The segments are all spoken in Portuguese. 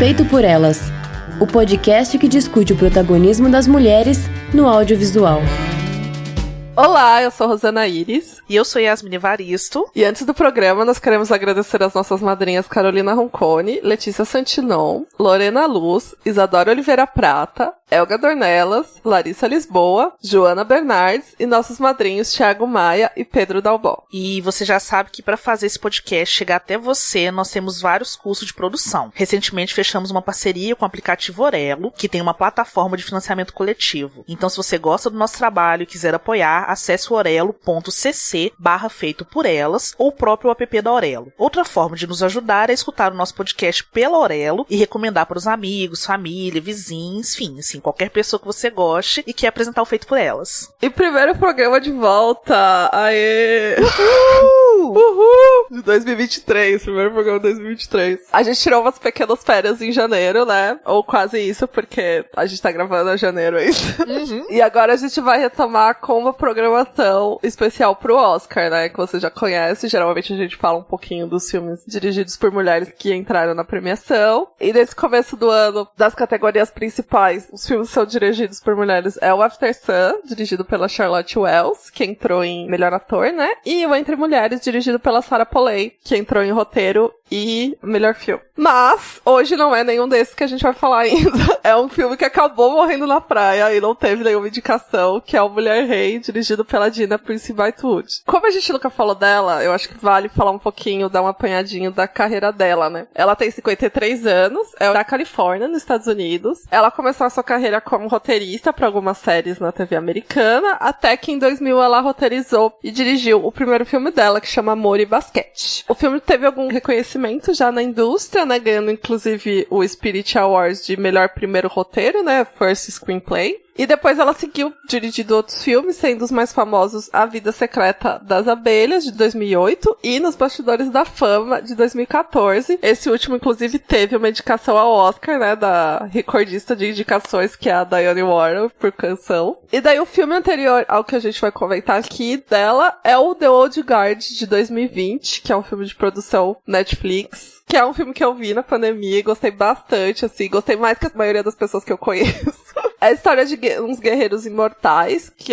Feito por Elas, o podcast que discute o protagonismo das mulheres no audiovisual. Olá, eu sou Rosana Iris. E eu sou Yasmine Evaristo. E antes do programa, nós queremos agradecer as nossas madrinhas Carolina Roncone, Letícia Santinon, Lorena Luz, Isadora Oliveira Prata, Elga Dornelas, Larissa Lisboa, Joana Bernardes e nossos madrinhos Thiago Maia e Pedro Dalbó. E você já sabe que para fazer esse podcast chegar até você, nós temos vários cursos de produção. Recentemente fechamos uma parceria com o aplicativo Orelo, que tem uma plataforma de financiamento coletivo. Então, se você gosta do nosso trabalho e quiser apoiar, acesse o orelo.cc/feito por elas ou o próprio app da Orelo. Outra forma de nos ajudar é escutar o nosso podcast pela Orelo e recomendar para os amigos, família, vizinhos, enfim, assim, qualquer pessoa que você goste e quer apresentar o Feito por Elas. E primeiro programa de volta! Aê! Uhul! Uhul! De 2023, primeiro programa de 2023. A gente tirou umas pequenas férias em janeiro, né? Ou quase isso, porque a gente tá gravando em janeiro ainda. Uhum. E agora a gente vai retomar com uma programação especial pro Oscar, né? Que você já conhece. Geralmente a gente fala um pouquinho dos filmes dirigidos por mulheres que entraram na premiação. E nesse começo do ano, das categorias principais, os filmes que são dirigidos por mulheres é o After Sun, dirigido pela Charlotte Wells, que entrou em Melhor Ator, né? E o Entre Mulheres, dirigido pela Sarah Polley, que entrou em Roteiro e Melhor Filme. Mas, hoje não é nenhum desses que a gente vai falar ainda. É um filme que acabou morrendo na praia e não teve nenhuma indicação, que é o Mulher Rei, dirigido pela Gina Prince Bythewood. Como a gente nunca falou dela, eu acho que vale falar um pouquinho, dar um apanhadinho da carreira dela, né? Ela tem 53 anos, é da Califórnia, nos Estados Unidos. Ela começou a sua carreira como roteirista para algumas séries na TV americana, até que em 2000 ela roteirizou e dirigiu o primeiro filme dela, que chama Amor e Basquete. O filme teve algum reconhecimento já na indústria, né? Ganhando inclusive o Spirit Awards de melhor primeiro roteiro, né? First Screenplay. E depois ela seguiu dirigindo outros filmes, sendo os mais famosos A Vida Secreta das Abelhas, de 2008, e Nos Bastidores da Fama, de 2014. Esse último, inclusive, teve uma indicação ao Oscar, né, da recordista de indicações, que é a Diane Warren, por Canção. E daí o filme anterior ao que a gente vai comentar aqui dela é o The Old Guard, de 2020, que é um filme de produção Netflix, que é um filme que eu vi na pandemia e gostei bastante, assim, gostei mais que a maioria das pessoas que eu conheço. É a história de uns guerreiros imortais, que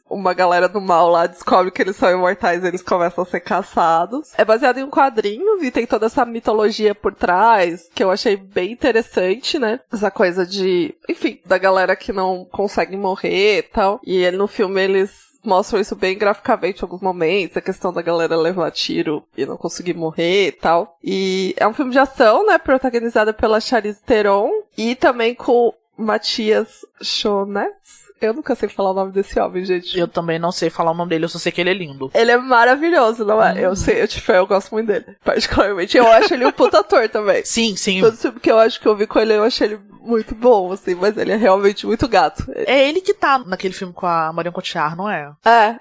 uma galera do mal lá descobre que eles são imortais e eles começam a ser caçados. É baseado em um quadrinho e tem toda essa mitologia por trás, que eu achei bem interessante, né? Essa coisa de, enfim, da galera que não consegue morrer e tal. E no filme eles mostram isso bem graficamente em alguns momentos, a questão da galera levar tiro e não conseguir morrer e tal. E é um filme de ação, né, protagonizado pela Charlize Theron e também com Matias Schoenaerts. Eu nunca sei falar o nome desse homem, gente. Eu também não sei falar o nome dele, eu só sei que ele é lindo. Ele é maravilhoso, não é? Eu sei, eu gosto muito dele. Particularmente, eu acho ele um puta ator também. Sim, sim. Todo filme que eu acho que eu vi com ele, eu achei ele muito bom, assim, mas ele é realmente muito gato. É ele que tá naquele filme com a Marion Cotillard, não é?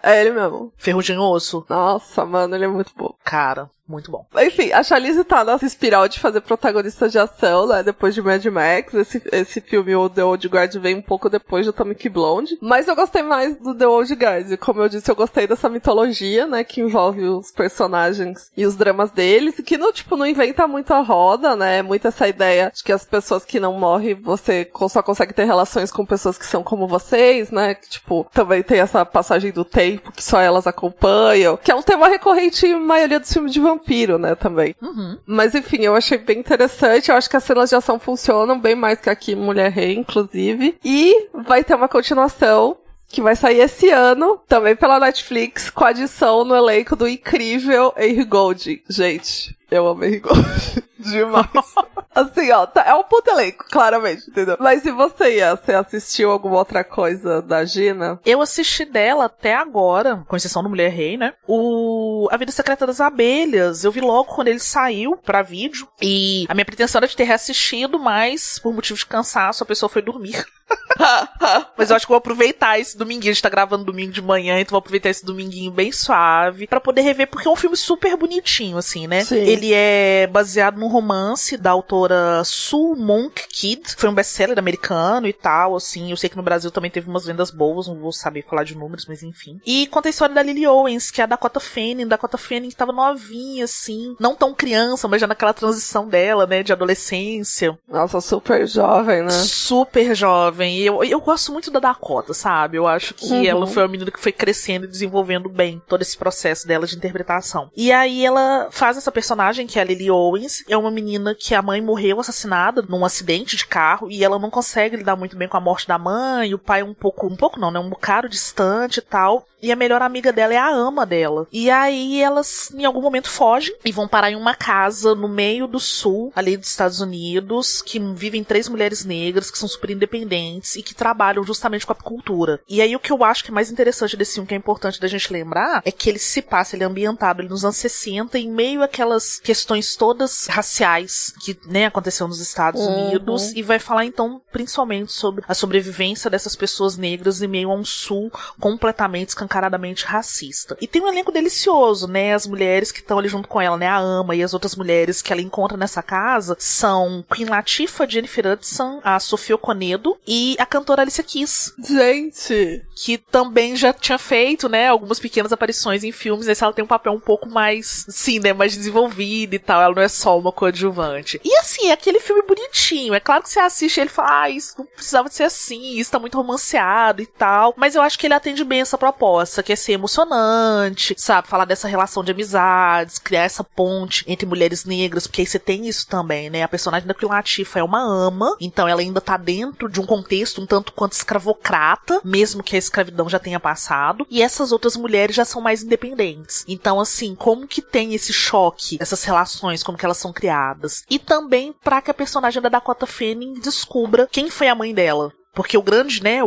É ele mesmo. Ferrugem e Osso. Nossa, mano, ele é muito bom. Cara, muito bom. Enfim, a Charlize tá nessa espiral de fazer protagonista de ação, né, depois de Mad Max. Esse filme, o The Old Guard, vem um pouco depois do Atomic Blonde. Mas eu gostei mais do The Old Guard. Como eu disse, eu gostei dessa mitologia, né, que envolve os personagens e os dramas deles, e que não inventa muito a roda, né, muito essa ideia de que as pessoas que não morrem, você só consegue ter relações com pessoas que são como vocês, né, que, também tem essa passagem do tempo que só elas acompanham, que é um tema recorrente em maioria dos filmes de vampiro, né, também. Uhum. Mas, enfim, eu achei bem interessante, eu acho que as cenas de ação funcionam bem mais que aqui em Mulher Rei, inclusive, e vai ter uma continuação que vai sair esse ano, também pela Netflix, com a adição no elenco do incrível Henry Golding. Gente, eu amo Henry Golding demais. Assim, ó, é um puto elenco, claramente, entendeu? Mas e você assistiu alguma outra coisa da Gina? Eu assisti dela até agora, com exceção do Mulher Rei, né? A Vida Secreta das Abelhas, eu vi logo quando ele saiu pra vídeo, e a minha pretensão era de ter reassistido, mas por motivo de cansaço a pessoa foi dormir. Mas eu acho que eu vou aproveitar esse dominguinho. A gente tá gravando domingo de manhã, então vou aproveitar esse dominguinho bem suave pra poder rever, porque é um filme super bonitinho, assim, né? Sim. Ele é baseado num romance da autora Sue Monk Kidd. Foi um best-seller americano e tal, assim. Eu sei que no Brasil também teve umas vendas boas, não vou saber falar de números, mas enfim. E conta a história da Lily Owens, que é a Dakota Fanning. Dakota Fanning que tava novinha, assim. Não tão criança, mas já naquela transição dela, né? De adolescência. Nossa, super jovem, né? Super jovem. E eu gosto muito da Dakota, sabe? Eu acho que ela foi uma menina que foi crescendo e desenvolvendo bem todo esse processo dela de interpretação. E aí ela faz essa personagem, que é a Lily Owens. É uma menina que a mãe morreu assassinada num acidente de carro e ela não consegue lidar muito bem com a morte da mãe. E o pai um pouco não, né? Um bocado distante e tal. E a melhor amiga dela é a ama dela. E aí elas, em algum momento, fogem e vão parar em uma casa no meio do sul, ali dos Estados Unidos, que vivem 3 mulheres negras, que são super independentes e que trabalham justamente com a apicultura. E aí o que eu acho que é mais interessante desse filme, que é importante da gente lembrar, é que ele se passa, ele é ambientado nos anos 60, em meio àquelas questões todas raciais que, né, aconteceu nos Estados Unidos, e vai falar, então, principalmente sobre a sobrevivência dessas pessoas negras em meio a um sul completamente escancaradamente racista. E tem um elenco delicioso, né? As mulheres que estão ali junto com ela, né? A ama e as outras mulheres que ela encontra nessa casa são Queen Latifah, Jennifer Hudson, a Sofia Okonedo e a cantora Alicia Keys. Gente! Que também já tinha feito, né? Algumas pequenas aparições em filmes. Nesse ela tem um papel um pouco mais, sim, né? Mais desenvolvido e tal. Ela não é só uma coadjuvante. E assim, é aquele filme bonitinho. É claro que você assiste e ele fala, isso não precisava de ser assim, isso tá muito romanceado e tal. Mas eu acho que ele atende bem essa proposta, que é ser emocionante, sabe? Falar dessa relação de amizades, criar essa ponte entre mulheres negras, porque aí você tem isso também, né? A personagem da Queen Latifah é uma ama, então ela ainda tá dentro de um contexto um tanto quanto escravocrata, mesmo que a escravidão já tenha passado, e essas outras mulheres já são mais independentes. Então, assim, como que tem esse choque, essas relações, como que elas são criadas? E também pra que a personagem da Dakota Fanning descubra quem foi a mãe dela. Porque o grande, né,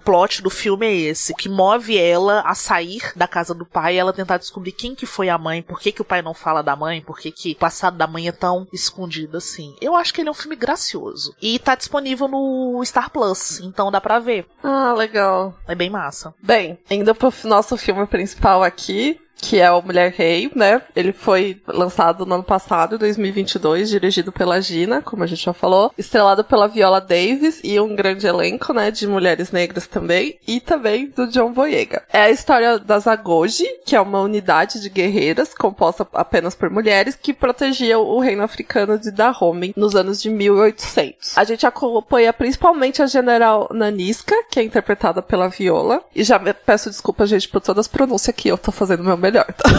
plot do filme é esse, que move ela a sair da casa do pai e ela tentar descobrir quem que foi a mãe, por que que o pai não fala da mãe, por que que o passado da mãe é tão escondido assim. Eu acho que ele é um filme gracioso. E tá disponível no Star Plus, então dá pra ver. Ah, legal. É bem massa. Bem, indo pro nosso filme principal aqui, que é o Mulher Rei, né? Ele foi lançado no ano passado, 2022, dirigido pela Gina, como a gente já falou, estrelado pela Viola Davis e um grande elenco, né, de mulheres negras também, e também do John Boyega. É a história das Agoge, que é uma unidade de guerreiras composta apenas por mulheres que protegiam o reino africano de Dahomey nos anos de 1800. A gente acompanha principalmente a General Nanisca, que é interpretada pela Viola, e já peço desculpa, gente, por todas as pronúncias que eu tô fazendo meu melhor, tá?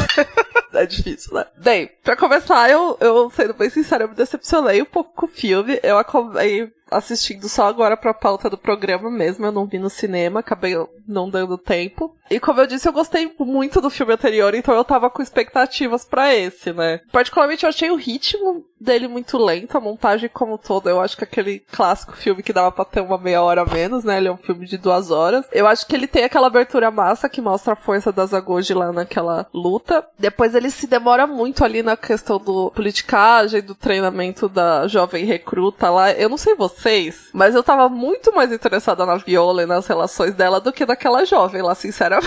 É difícil, né? Bem, pra começar, eu sendo bem sincera, eu me decepcionei um pouco com o filme. Eu acabei assistindo só agora pra pauta do programa mesmo, eu não vi no cinema, acabei não dando tempo. E como eu disse, eu gostei muito do filme anterior, então eu tava com expectativas pra esse, né? Particularmente eu achei o ritmo dele muito lento, a montagem como toda, eu acho que aquele clássico filme que dava pra ter uma meia hora a menos, né? Ele é um filme de 2 horas. Eu acho que ele tem aquela abertura massa que mostra a força das Agoge lá naquela luta. Depois ele se demora muito ali na questão do politicagem, do treinamento da jovem recruta lá. Eu não sei vocês, mas eu tava muito mais interessada na Viola e nas relações dela do que daquela jovem lá, sinceramente.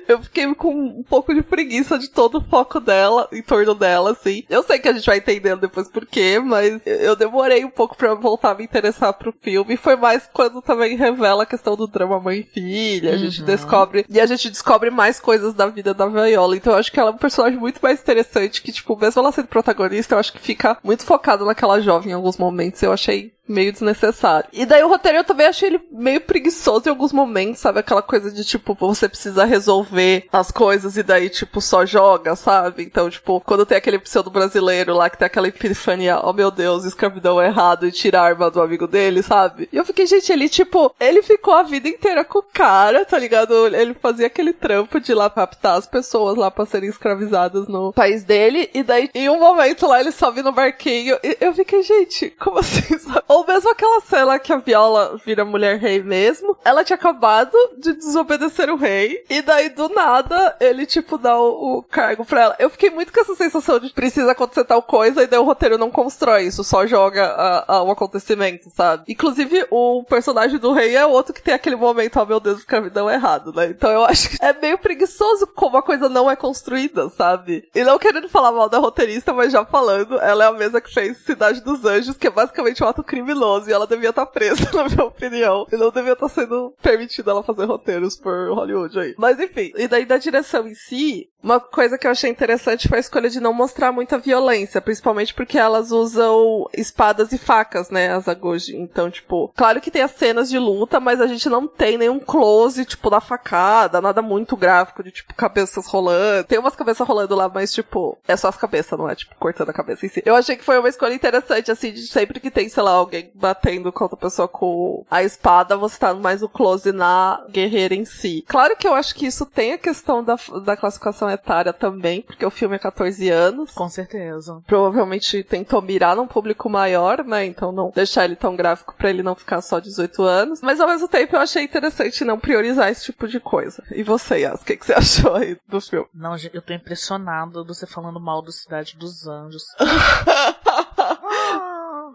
Eu fiquei com um pouco de preguiça de todo o foco dela, em torno dela, assim. Eu sei que a gente vai entendendo depois por quê, mas eu demorei um pouco pra voltar a me interessar pro filme. E foi mais quando também revela a questão do drama mãe e filha. A gente descobre mais coisas da vida da Viola. Então eu acho que ela é um personagem muito mais interessante, que, tipo, mesmo ela sendo protagonista, eu acho que fica muito focada naquela jovem em alguns momentos. Eu achei meio desnecessário. E daí o roteiro eu também achei ele meio preguiçoso em alguns momentos, sabe? Aquela coisa de, tipo, você precisa resolver as coisas e daí, tipo, só joga, sabe? Então, tipo, quando tem aquele pseudo brasileiro lá que tem aquela epifania, oh meu Deus, escravidão é errado, e tira a arma do amigo dele, sabe? E eu fiquei, gente, ele, tipo, ele ficou a vida inteira com o cara, tá ligado? Ele fazia aquele trampo de ir lá raptar as pessoas lá pra serem escravizadas no país dele, e daí, em um momento lá, ele sobe no barquinho, e eu fiquei, gente, como assim, sabe? Ou mesmo aquela cena que a Viola vira mulher rei mesmo. Ela tinha acabado de desobedecer o rei. E daí, do nada, ele, tipo, dá o cargo pra ela. Eu fiquei muito com essa sensação de precisa acontecer tal coisa. E daí o roteiro não constrói isso. Só joga o acontecimento, sabe? Inclusive, o personagem do rei é outro que tem aquele momento, oh meu Deus, escravidão é errado, né? Então eu acho que é meio preguiçoso como a coisa não é construída, sabe? E não querendo falar mal da roteirista, mas já falando, ela é a mesma que fez Cidade dos Anjos, que é basicamente um ato criminoso, e ela devia estar presa, na minha opinião. E não devia estar sendo permitido ela fazer roteiros por Hollywood aí. Mas enfim, e daí da direção em si, uma coisa que eu achei interessante foi a escolha de não mostrar muita violência, principalmente porque elas usam espadas e facas, né, as Agoji. Então, tipo, claro que tem as cenas de luta, mas a gente não tem nenhum close, tipo, da facada, nada muito gráfico de, tipo, cabeças rolando. Tem umas cabeças rolando lá, mas, tipo, é só as cabeças, não é, tipo, cortando a cabeça em si. Eu achei que foi uma escolha interessante, assim, de sempre que tem, sei lá, alguém batendo contra a pessoa com a espada, você tá mais o close na guerreira em si. Claro que eu acho que isso tem a questão da classificação etária também, porque o filme é 14 anos. Com certeza. Provavelmente tentou mirar num público maior, né, então não deixar ele tão gráfico pra ele não ficar só 18 anos. Mas ao mesmo tempo eu achei interessante não priorizar esse tipo de coisa. E você, Yas, o que você achou aí do filme? Não, eu tô impressionado você falando mal do Cidade dos Anjos.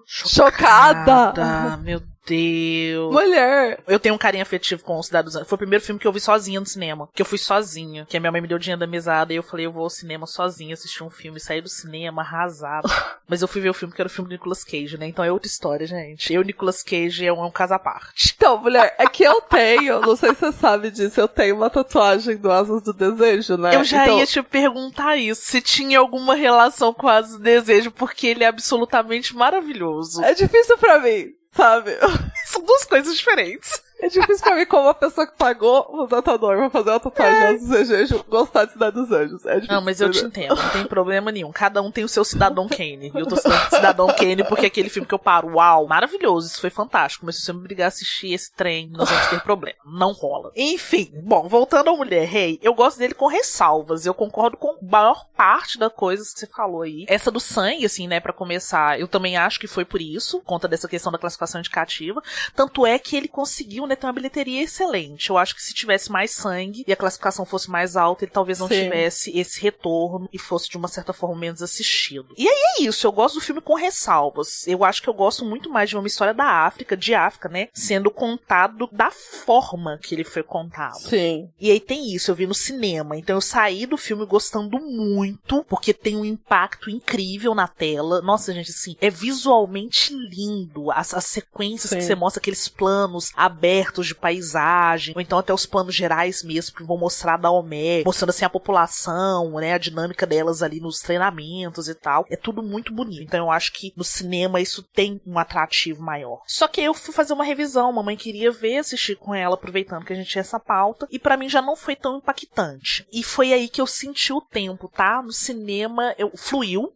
Chocada! Meu Deus. Mulher! Eu tenho um carinho afetivo com o Cidade dos Anjos. Foi o primeiro filme que eu vi sozinha no cinema. Que eu fui sozinha. Que a minha mãe me deu dinheiro da mesada e eu falei, eu vou ao cinema sozinha assistir um filme. Saí do cinema arrasada. Mas eu fui ver o filme que era o filme do Nicolas Cage, né? Então é outra história, gente. Eu e Nicolas Cage é um caso à parte. Então, mulher, é que eu tenho, não sei se você sabe disso, eu tenho uma tatuagem do Asas do Desejo, né? Eu já ia te perguntar isso, se tinha alguma relação com Asas do Desejo, porque ele é absolutamente maravilhoso. É difícil pra mim, sabe? São duas coisas diferentes. É difícil pra mim, como uma pessoa que pagou o tatuador pra fazer uma tatuagem do desejo, gostar de Cidade dos Anjos. É difícil. Não, mas eu te entendo, não tem problema nenhum. Cada um tem o seu Cidadão Kane. E eu tô Cidadão Kane porque é aquele filme que eu paro, uau, maravilhoso, isso foi fantástico. Mas se você me obrigar a assistir esse trem, nós vamos ter problema. Não rola. Enfim, bom, voltando ao Mulher Rei, eu gosto dele com ressalvas. Eu concordo com a maior parte das coisas que você falou aí. Essa do sangue, assim, né, pra começar, eu também acho que foi por isso, conta dessa questão da classificação indicativa. Tanto é que ele conseguiu, né, ter uma bilheteria excelente. Eu acho que se tivesse mais sangue e a classificação fosse mais alta, ele talvez não tivesse esse retorno e fosse de uma certa forma menos assistido. E aí é isso, eu gosto do filme com ressalvas. Eu acho que eu gosto muito mais de uma história da África, de África, né, sendo contado da forma que ele foi contado. Sim. E aí tem isso, eu vi no cinema, então eu saí do filme gostando muito, porque tem um impacto incrível na tela. Nossa, gente, assim, é visualmente lindo. As sequências que você mostra, aqueles planos abertos de paisagem, ou então até os planos gerais mesmo, que vão mostrar da Omega, mostrando assim a população, né, a dinâmica delas ali nos treinamentos e tal. É tudo muito bonito. Então eu acho que no cinema isso tem um atrativo maior. Só que eu fui fazer uma revisão, mamãe queria ver, assistir com ela, aproveitando que a gente tinha essa pauta, e pra mim já não foi tão impactante. E foi aí que eu senti o tempo, tá? No cinema, fluiu.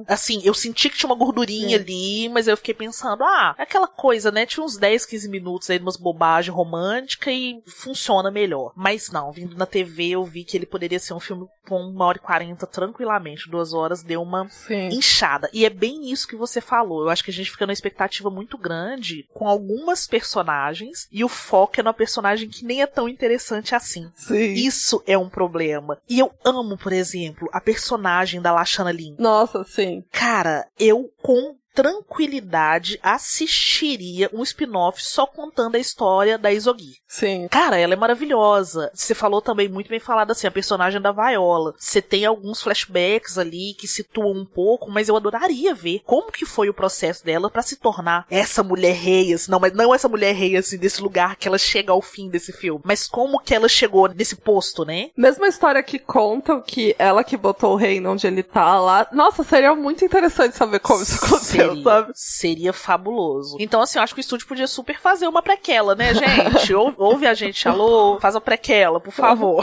Assim, eu senti que tinha uma gordurinha ali, mas eu fiquei pensando, é aquela coisa, né? Tinha uns 10, 15 minutos aí de umas bobagens românticas e funciona melhor. Mas não, vindo na TV eu vi que ele poderia ser um filme com 1h40 tranquilamente, 2 horas, deu uma inchada. E é bem isso que você falou. Eu acho que a gente fica numa expectativa muito grande com algumas personagens e o foco é numa personagem que nem é tão interessante assim. Sim. Isso é um problema. E eu amo, por exemplo, a personagem da Lashana Lynch. Nossa, sim. Cara, eu com tranquilidade assistiria um spin-off só contando a história da Isogi. Sim. Cara, ela é maravilhosa. Você falou também, muito bem falado assim, a personagem da Viola. Você tem alguns flashbacks ali que situam um pouco, mas eu adoraria ver como que foi o processo dela pra se tornar essa mulher rei, assim, não, mas não essa mulher rei, assim, desse lugar que ela chega ao fim desse filme, mas como que ela chegou nesse posto, né? Mesma história que contam que ela que botou o reino onde ele tá lá. Nossa, seria muito interessante saber como isso aconteceu. Seria fabuloso. Então, assim, eu acho que o estúdio podia super fazer uma prequela, né, gente? Ouve a gente, alô, faz a prequela, por favor.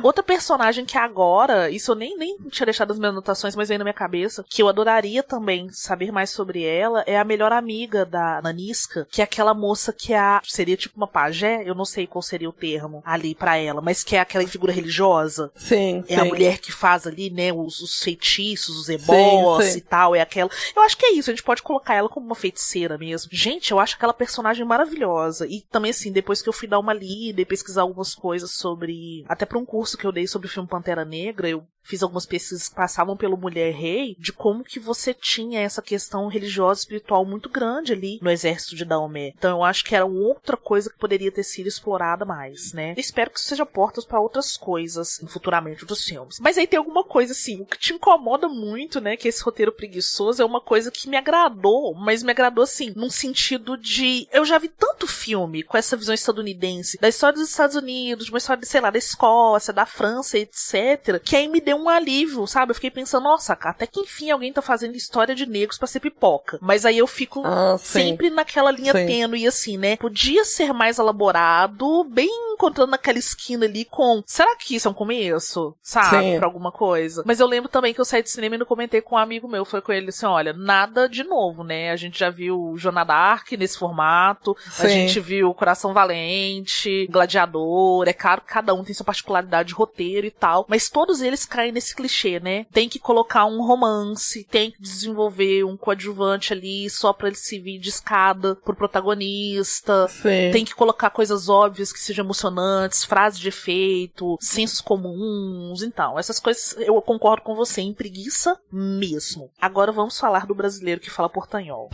Outra personagem que agora, isso eu nem tinha deixado as minhas anotações, mas veio na minha cabeça, que eu adoraria também saber mais sobre ela, é a melhor amiga da Nanisca, que é aquela moça que seria tipo uma pajé, eu não sei qual seria o termo ali pra ela, mas que é aquela figura religiosa. Sim, É a mulher que faz ali, né, os feitiços, os ebós e tal, é aquela. Eu acho que é isso. isso, a gente pode colocar ela como uma feiticeira mesmo. Gente, eu acho aquela personagem maravilhosa. E também, assim, depois que eu fui dar uma lida e pesquisar algumas coisas sobre... Até pra um curso que eu dei sobre o filme Pantera Negra, eu fiz algumas pesquisas que passavam pelo Mulher Rei, de como que você tinha essa questão religiosa e espiritual muito grande ali no exército de Daomé. Então eu acho que era outra coisa que poderia ter sido explorada mais, né? Eu espero que isso seja portas pra outras coisas futuramente dos filmes. Mas aí tem alguma coisa, assim, o que te incomoda muito, né, que esse roteiro preguiçoso é uma coisa que me agradou, mas me agradou, assim, num sentido de... Eu já vi tanto filme com essa visão estadunidense, da história dos Estados Unidos, de uma história, sei lá, da Escócia, da França, etc., que aí me deu um alívio, sabe? Eu fiquei pensando, nossa, até que enfim alguém tá fazendo história de negros pra ser pipoca. Mas aí eu fico sempre naquela linha tênue, assim, né? Podia ser mais elaborado, bem encontrando naquela esquina ali com... Será que isso é um começo? Sabe? Pra alguma coisa. Mas eu lembro também que eu saí do cinema e não comentei com um amigo meu. Foi com ele assim, olha, nada de novo, né? A gente já viu Joana d'Arc nesse formato. A gente viu Coração Valente, Gladiador. É claro que cada um tem sua particularidade de roteiro e tal. Mas todos eles caem nesse clichê, né? Tem que colocar um romance, tem que desenvolver um coadjuvante ali só pra ele servir de escada pro protagonista. Tem que colocar coisas óbvias que sejam emocionantes, frases de efeito, sensos comuns. Então, essas coisas eu concordo com você, em preguiça mesmo. Agora vamos falar do brasileiro que fala portanhol.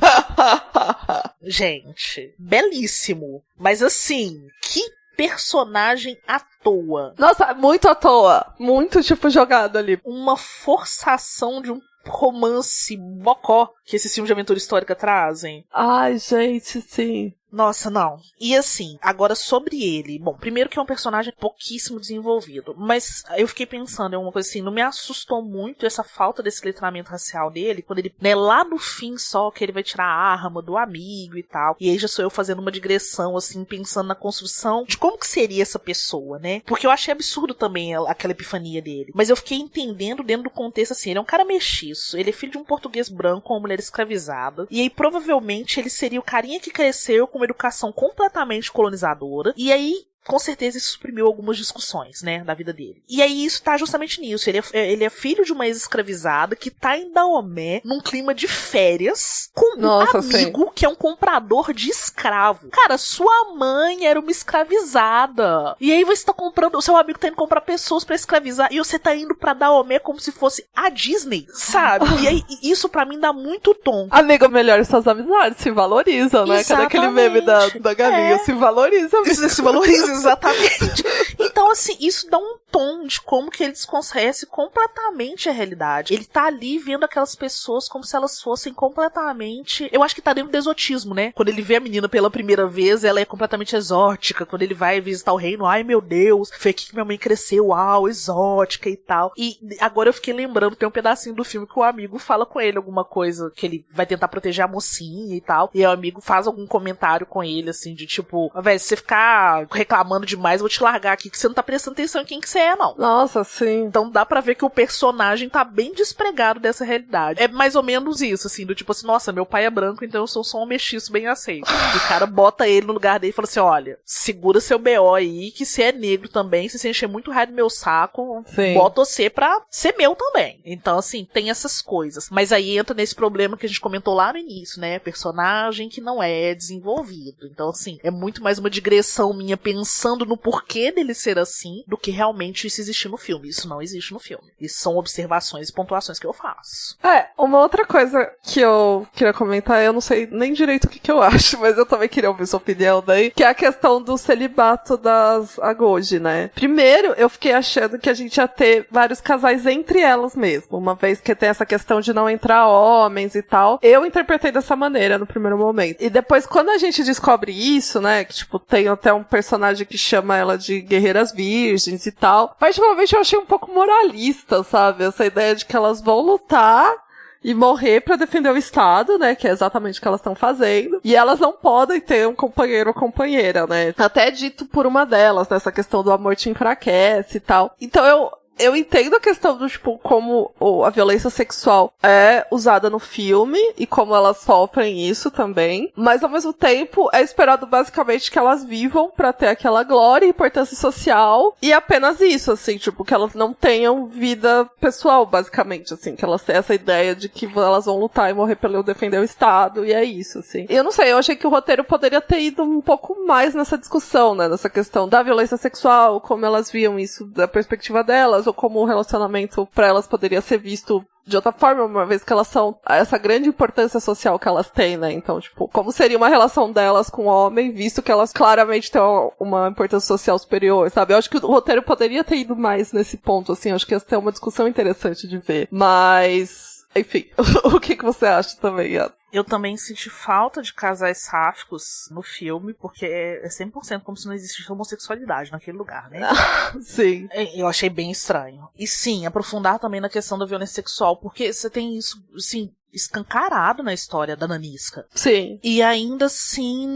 Gente, belíssimo. Mas assim, que personagem à toa. Nossa, muito à toa. Muito, tipo, jogado ali. Uma forçação de um romance bocó que esses filmes de aventura histórica trazem. Ai, gente, sim. Nossa, não. E assim, agora sobre ele. Bom, primeiro que é um personagem pouquíssimo desenvolvido. Mas eu fiquei pensando em uma coisa assim, não me assustou muito essa falta desse letramento racial dele, quando ele, né, lá no fim só, que ele vai tirar a arma do amigo e tal. E aí já sou eu fazendo uma digressão, assim, pensando na construção de como que seria essa pessoa, né? Porque eu achei absurdo também aquela epifania dele. Mas eu fiquei entendendo dentro do contexto, assim, ele é um cara mestiço, ele é filho de um português branco com uma mulher escravizada. E aí, provavelmente, ele seria o carinha que cresceu com uma educação completamente colonizadora, e aí com certeza isso suprimiu algumas discussões, né, da vida dele. E aí isso tá justamente nisso. Ele é filho de uma ex-escravizada que tá em Daomé num clima de férias com um amigo que é um comprador de escravo. Cara, sua mãe era uma escravizada. E aí você tá comprando, o seu amigo tá indo comprar pessoas pra escravizar e você tá indo pra Daomé como se fosse a Disney, sabe? E aí isso pra mim dá muito tom. Amigo, melhore suas amizades, se valorizam, né? Cadê aquele meme da galinha? Se valoriza. Se valoriza. Exatamente. Então, assim, isso dá um tom de como que ele desconhece completamente a realidade. Ele tá ali vendo aquelas pessoas como se elas fossem completamente... Eu acho que tá dentro do exotismo, né? Quando ele vê a menina pela primeira vez, ela é completamente exótica. Quando ele vai visitar o reino, ai meu Deus, foi aqui que minha mãe cresceu, uau, exótica e tal. E agora eu fiquei lembrando, tem um pedacinho do filme que o amigo fala com ele alguma coisa, que ele vai tentar proteger a mocinha e tal. E aí o amigo faz algum comentário com ele, assim, de tipo, velho, se você ficar reclamando demais, eu vou te largar aqui, que você não tá prestando atenção em quem que você é, não. Nossa, sim. Então dá pra ver que o personagem tá bem despregado dessa realidade. É mais ou menos isso, assim, do tipo assim, nossa, meu pai é branco, então eu sou só um mestiço bem aceito. E o cara bota ele no lugar dele e fala assim, olha, segura seu BO aí, que se é negro também, se você encher muito raio do meu saco, sim, bota você pra ser meu também. Então, assim, tem essas coisas. Mas aí entra nesse problema que a gente comentou lá no início, né? Personagem que não é desenvolvido. Então, assim, é muito mais uma digressão minha pensando no porquê dele ser assim, do que realmente isso existir no filme. Isso não existe no filme. Isso são observações e pontuações que eu faço. Uma outra coisa que eu queria comentar, eu não sei nem direito o que eu acho, mas eu também queria ouvir sua opinião daí, que é a questão do celibato das Agoji, né? Primeiro, eu fiquei achando que a gente ia ter vários casais entre elas mesmo, uma vez que tem essa questão de não entrar homens e tal. Eu interpretei dessa maneira no primeiro momento. E depois, quando a gente descobre isso, né, que tipo, tem até um personagem que chama ela de guerreiras virgens e tal, particularmente eu achei um pouco moralista, sabe? Essa ideia de que elas vão lutar e morrer pra defender o Estado, né, que é exatamente o que elas estão fazendo, e elas não podem ter um companheiro ou companheira, né, até dito por uma delas, nessa questão do amor te enfraquece e tal. Então eu eu entendo a questão do, tipo, como a violência sexual é usada no filme e como elas sofrem isso também, mas ao mesmo tempo é esperado basicamente que elas vivam pra ter aquela glória e importância social e apenas isso, assim, tipo, que elas não tenham vida pessoal, basicamente, assim, que elas têm essa ideia de que elas vão lutar e morrer pelo defender o Estado, e é isso, assim. E eu não sei, eu achei que o roteiro poderia ter ido um pouco mais nessa discussão, né, nessa questão da violência sexual, como elas viam isso da perspectiva delas, ou como o relacionamento pra elas poderia ser visto de outra forma, uma vez que elas são essa grande importância social que elas têm, né? Então, tipo, como seria uma relação delas com o homem, visto que elas claramente têm uma importância social superior, sabe? Eu acho que o roteiro poderia ter ido mais nesse ponto, assim, eu acho que ia ter uma discussão interessante de ver. Mas, enfim, o que você acha também, Yas? Eu também senti falta de casais sáficos no filme, porque é 100% como se não existisse homossexualidade naquele lugar, né? Sim. Eu achei bem estranho. E sim, aprofundar também na questão da violência sexual, porque você tem isso, assim, escancarado na história da Nanisca. Sim. E ainda assim,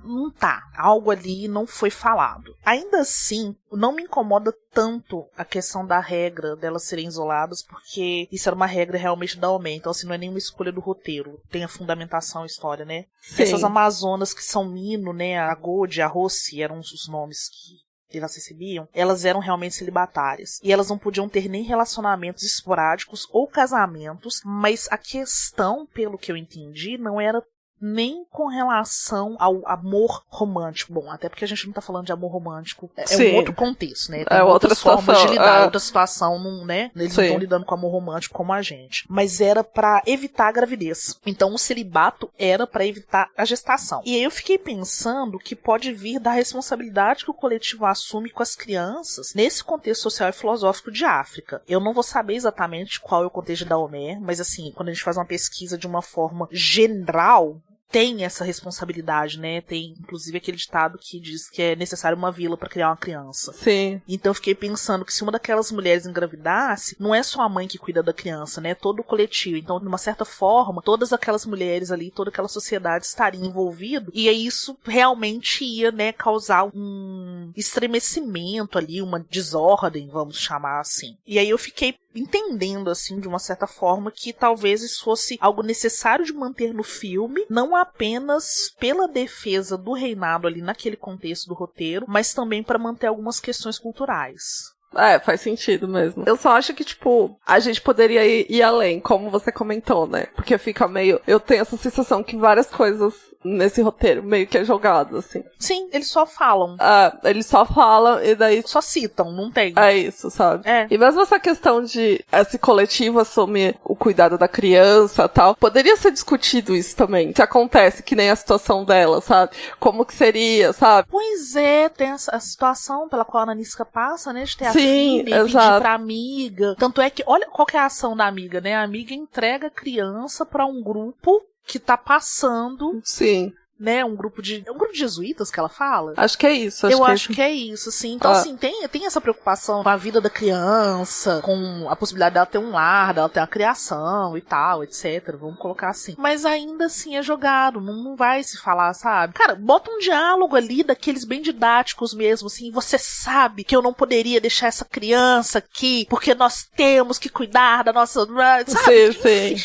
não tá. Algo ali não foi falado. Ainda assim, não me incomoda tanto a questão da regra delas serem isoladas, porque isso era uma regra realmente da OME, então assim, não é nenhuma escolha do roteiro. Tem a fundamentação, a história, né? Sim. Essas amazonas que são Mino, né? A Gode, a Rossi, eram os nomes que elas recebiam, elas eram realmente celibatárias. E elas não podiam ter nem relacionamentos esporádicos ou casamentos, mas a questão, pelo que eu entendi, não era nem com relação ao amor romântico. Bom, até porque a gente não tá falando de amor romântico. É um outro contexto, né? Tem outras formas de lidar, outra situação, não, né? Eles não estão lidando com amor romântico como a gente. Mas era pra evitar a gravidez. Então o celibato era pra evitar a gestação. E aí eu fiquei pensando que pode vir da responsabilidade que o coletivo assume com as crianças nesse contexto social e filosófico de África. Eu não vou saber exatamente qual é o contexto da OME, mas assim, quando a gente faz uma pesquisa de uma forma general, tem essa responsabilidade, né? Tem, inclusive, aquele ditado que diz que é necessário uma vila para criar uma criança. Sim. Então eu fiquei pensando que se uma daquelas mulheres engravidasse, não é só a mãe que cuida da criança, né? Todo o coletivo. Então, de uma certa forma, todas aquelas mulheres ali, toda aquela sociedade estaria envolvido, e aí isso realmente ia, né, causar um estremecimento ali, uma desordem, vamos chamar assim. E aí eu fiquei entendendo, assim, de uma certa forma, que talvez isso fosse algo necessário de manter no filme, não apenas pela defesa do reinado ali naquele contexto do roteiro, mas também para manter algumas questões culturais. É, faz sentido mesmo. Eu só acho que, tipo, a gente poderia ir além, como você comentou, né? Porque fica meio... Eu tenho essa sensação que várias coisas nesse roteiro meio que é jogado, assim. Sim, eles só falam. Eles só falam e daí... Só citam, não tem. É isso, sabe? É. E mesmo essa questão de esse coletivo assumir o cuidado da criança e tal, poderia ser discutido isso também. Se acontece, que nem a situação dela, sabe? Como que seria, sabe? Pois é, tem a situação pela qual a Nanisca passa, né? De ter a Sim, filha e pedir exato. pra amiga. Tanto é que, olha qual que é a ação da amiga, né? A amiga entrega a criança pra um grupo que tá passando. Sim. Né, um grupo de jesuítas que ela fala? Acho que é isso. Eu acho que é isso, sim. Então, assim, tem essa preocupação com a vida da criança, com a possibilidade dela ter um lar, dela ter uma criação e tal, etc. Vamos colocar assim. Mas ainda assim é jogado, não vai se falar, sabe? Cara, bota um diálogo ali daqueles bem didáticos mesmo, assim. Você sabe que eu não poderia deixar essa criança aqui, porque nós temos que cuidar da nossa... Sabe? Sim.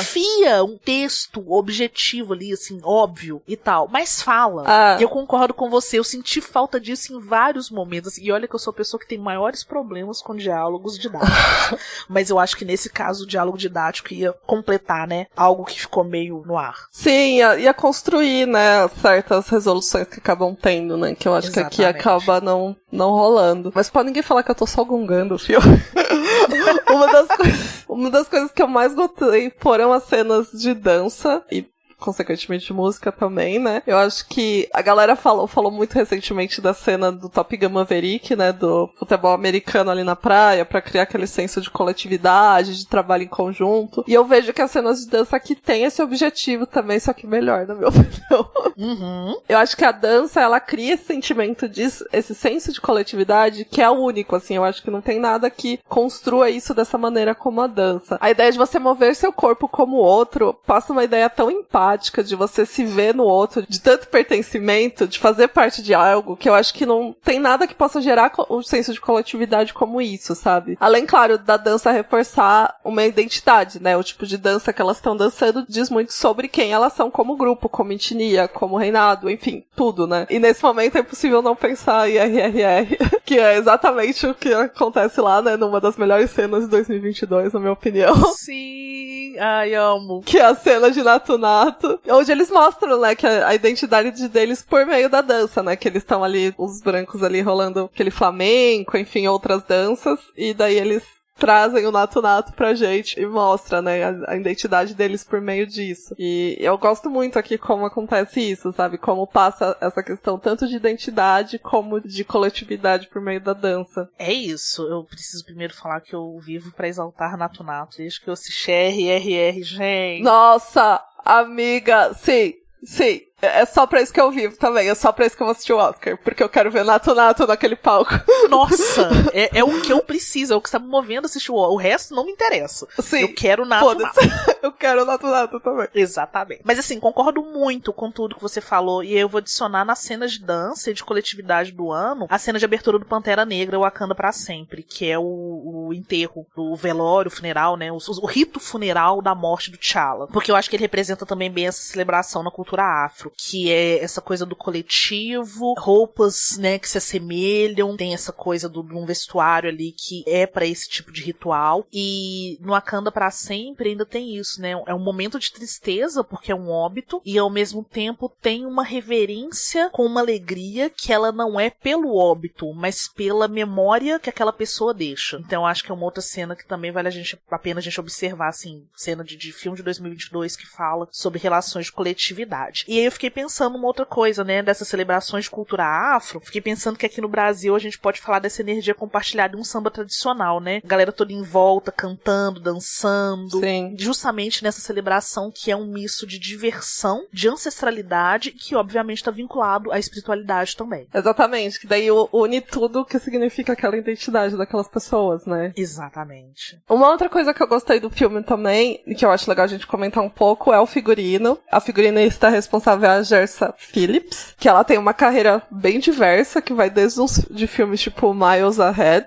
Enfia um texto objetivo ali, assim, óbvio e tal, mas fala. E eu concordo com você, eu senti falta disso em vários momentos, assim, e olha que eu sou a pessoa que tem maiores problemas com diálogos didáticos, mas eu acho que nesse caso o diálogo didático ia completar, né, algo que ficou meio no ar. Sim, ia construir, né, certas resoluções que acabam tendo, né, que eu acho Exatamente. que aqui acaba não rolando. Mas pra ninguém falar que eu tô só gongando o filme. Uma das coisas que eu mais gostei foram as cenas de dança e consequentemente música também, né? Eu acho que a galera falou muito recentemente da cena do Top Gun Maverick, né? Do futebol americano ali na praia, pra criar aquele senso de coletividade, de trabalho em conjunto. E eu vejo que as cenas de dança aqui tem esse objetivo também, só que melhor, na minha opinião. Uhum. Eu acho que a dança, ela cria esse sentimento esse senso de coletividade que é único, assim. Eu acho que não tem nada que construa isso dessa maneira como a dança. A ideia de você mover seu corpo como o outro passa uma ideia tão empática, emblemática, de você se ver no outro, de tanto pertencimento, de fazer parte de algo, que eu acho que não tem nada que possa gerar o senso de coletividade como isso, sabe? Além, claro, da dança reforçar uma identidade, né? O tipo de dança que elas estão dançando diz muito sobre quem elas são como grupo, como etnia, como reinado, enfim, tudo, né? E nesse momento é impossível não pensar em RRR, que é exatamente o que acontece lá, né? Numa das melhores cenas de 2022, na minha opinião. Sim, ai, amo. Que é a cena de Nato Nato, onde eles mostram, né, que a identidade deles por meio da dança, né? Que eles estão ali, os brancos ali rolando aquele flamenco, enfim, outras danças, e daí eles trazem o Nato Nato pra gente e mostra, né, a identidade deles por meio disso. E eu gosto muito aqui como acontece isso, sabe? Como passa essa questão tanto de identidade como de coletividade por meio da dança. É isso. Eu preciso primeiro falar que eu vivo pra exaltar Nato Nato. Desde que eu assisti RRR, gente. Nossa, amiga, sim. É só pra isso que eu vivo também. É só pra isso que eu vou assistir o Oscar. Porque eu quero ver Nato Nato naquele palco. Nossa! É o que eu preciso. É o que está me movendo a assistir o resto não me interessa. Sim. Eu quero Nato Nato. Eu quero Nato Nato também. Exatamente. Mas assim, concordo muito com tudo que você falou. E eu vou adicionar nas cenas de dança e de coletividade do ano a cena de abertura do Pantera Negra, Wakanda pra Sempre. Que é o enterro, o velório, o funeral, né? O rito funeral da morte do T'Challa. Porque eu acho que ele representa também bem essa celebração na cultura afro. Que é essa coisa do coletivo, roupas, né, que se assemelham, tem essa coisa de um vestuário ali que é pra esse tipo de ritual. E no Wakanda pra Sempre ainda tem isso, né? É um momento de tristeza, porque é um óbito, e ao mesmo tempo tem uma reverência com uma alegria que ela não é pelo óbito, mas pela memória que aquela pessoa deixa. Então eu acho que é uma outra cena que também vale a pena a gente observar, assim, cena de filme de 2022 que fala sobre relações de coletividade. E aí eu fiquei pensando uma outra coisa, né, dessas celebrações de cultura afro. Fiquei pensando que aqui no Brasil a gente pode falar dessa energia compartilhada em um samba tradicional, né? A galera toda em volta, cantando, dançando. Sim. Justamente nessa celebração que é um misto de diversão, de ancestralidade, que obviamente está vinculado à espiritualidade também. Exatamente, que daí une tudo que significa aquela identidade daquelas pessoas, né? Exatamente. Uma outra coisa que eu gostei do filme também, e que eu acho legal a gente comentar um pouco, é o figurino. A figurinista responsável é a Gersa Phillips, que ela tem uma carreira bem diversa, que vai desde de filmes tipo Miles Ahead,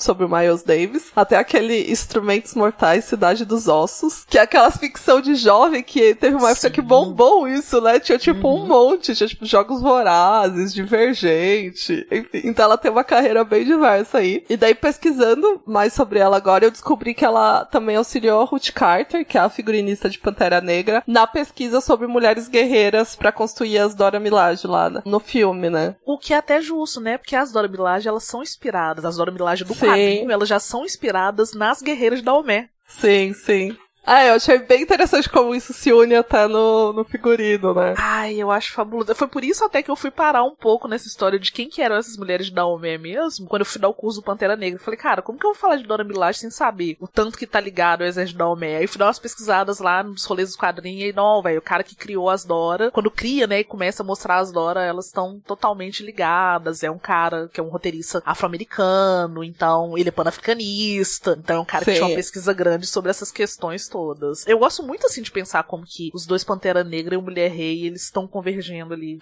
sobre o Miles Davis, até aquele Instrumentos Mortais, Cidade dos Ossos, que é aquela ficção de jovem que teve uma época que bombou isso, né? Tinha tipo um monte, tinha tipo Jogos Vorazes, Divergente, enfim. Então ela tem uma carreira bem diversa aí. E daí pesquisando mais sobre ela agora, eu descobri que ela também auxiliou a Ruth Carter, que é a figurinista de Pantera Negra, na pesquisa sobre mulheres guerreiras pra construir as Dora Milaje lá no filme, né? O que é até justo, né? Porque as Dora Milaje, elas são inspiradas, as Dora Milaje do quadrinho, elas já são inspiradas nas guerreiras da Daomé. Sim, sim. Eu achei bem interessante como isso se une até no figurino, né? Ai, eu acho fabuloso. Foi por isso até que eu fui parar um pouco nessa história de quem que eram essas mulheres de Daomé mesmo, quando eu fui dar o curso do Pantera Negra. Eu falei, cara, como que eu vou falar de Dora Milaje sem saber o tanto que tá ligado ao exército de Daomé? Aí eu fui dar umas pesquisadas lá nos rolês dos quadrinhos e não, velho, o cara que criou as Dora, quando cria, né, e começa a mostrar as Dora, elas estão totalmente ligadas. É um cara que é um roteirista afro-americano, então ele é pan-africanista, então é um cara que tinha uma pesquisa grande sobre essas questões todas. Eu gosto muito, assim, de pensar como que os dois Pantera Negra e o Mulher Rei, eles estão convergendo ali.